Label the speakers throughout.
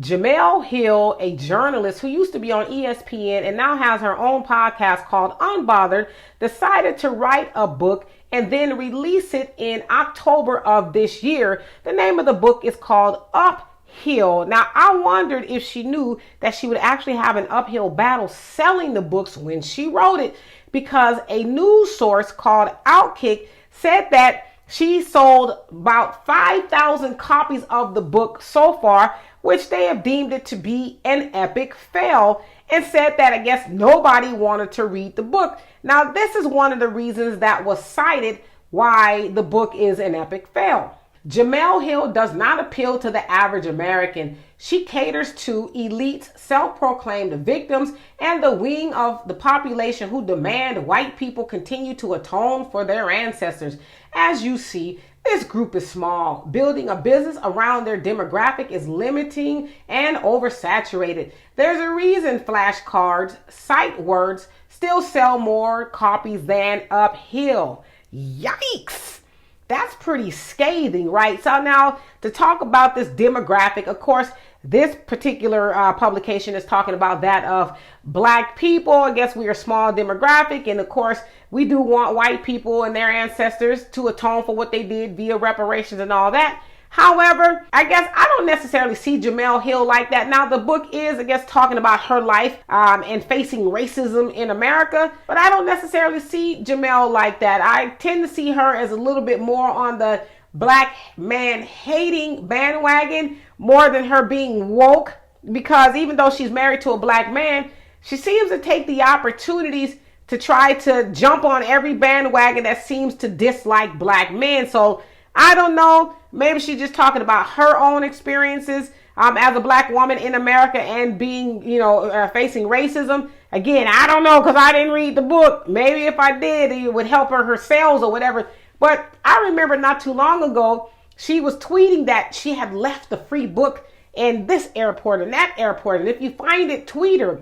Speaker 1: Jemele Hill, a journalist who used to be on ESPN and now has her own podcast called Unbothered, decided to write a book and then release it in October of this year. The name of the book is called Uphill. Now, I wondered if she knew that she would actually have an uphill battle selling the books when she wrote it, because a news source called Outkick said that she sold about 5,000 copies of the book so far, which they have deemed it to be an epic fail, and said that I guess nobody wanted to read the book. Now, this is one of the reasons that was cited why the book is an epic fail. Jemele Hill does not appeal to the average American. She caters to elites, self-proclaimed victims, and the wing of the population who demand white people continue to atone for their ancestors. As you see, this group is small. Building a business around their demographic is limiting and oversaturated. There's a reason flashcards, sight words still sell more copies than Uphill. Yikes! That's pretty scathing, right? So now, to talk about this demographic, of course, this particular publication is talking about that of black people. I guess we are a small demographic, and of course, we do want white people and their ancestors to atone for what they did via reparations and all that. However, I guess I don't necessarily see Jemele Hill like that. Now, the book is, I guess, talking about her life and facing racism in America, but I don't necessarily see Jemele like that. I tend to see her as a little bit more on the black man hating bandwagon more than her being woke, because even though she's married to a black man, she seems to take the opportunities to try to jump on every bandwagon that seems to dislike black men. So I don't know. Maybe she's just talking about her own experiences as a black woman in America and being, facing racism. Again, I don't know, because I didn't read the book. Maybe if I did, it would help her sales or whatever. But I remember not too long ago, she was tweeting that she had left the free book in this airport and that airport. And if you find it, tweet her.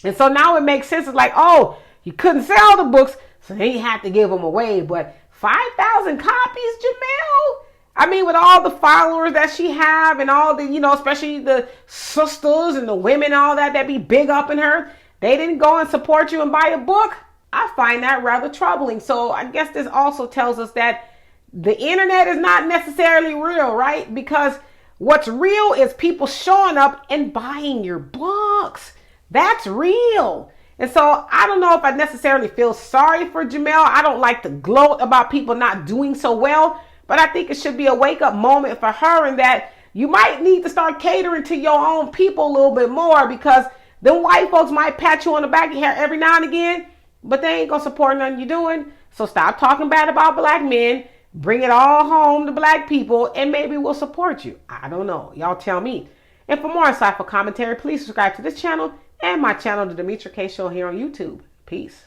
Speaker 1: And so now it makes sense. It's like, oh, you couldn't sell the books, so they had to give them away. But 5,000 copies, Jemele? I mean, with all the followers that she have and all the, especially the sisters and the women and all that be big up in her, they didn't go and support you and buy a book? I find that rather troubling. So I guess this also tells us that the internet is not necessarily real, right? Because what's real is people showing up and buying your books. That's real. And so I don't know if I necessarily feel sorry for Jemele. I don't like to gloat about people not doing so well, but I think it should be a wake-up moment for her, in that you might need to start catering to your own people a little bit more, because them white folks might pat you on the back of your head every now and again, but they ain't gonna support nothing you're doing. So stop talking bad about black men, bring it all home to black people, and maybe we'll support you. I don't know. Y'all tell me. And for more insightful commentary, please subscribe to this channel and my channel, The Demetra Kaye Show, here on YouTube. Peace.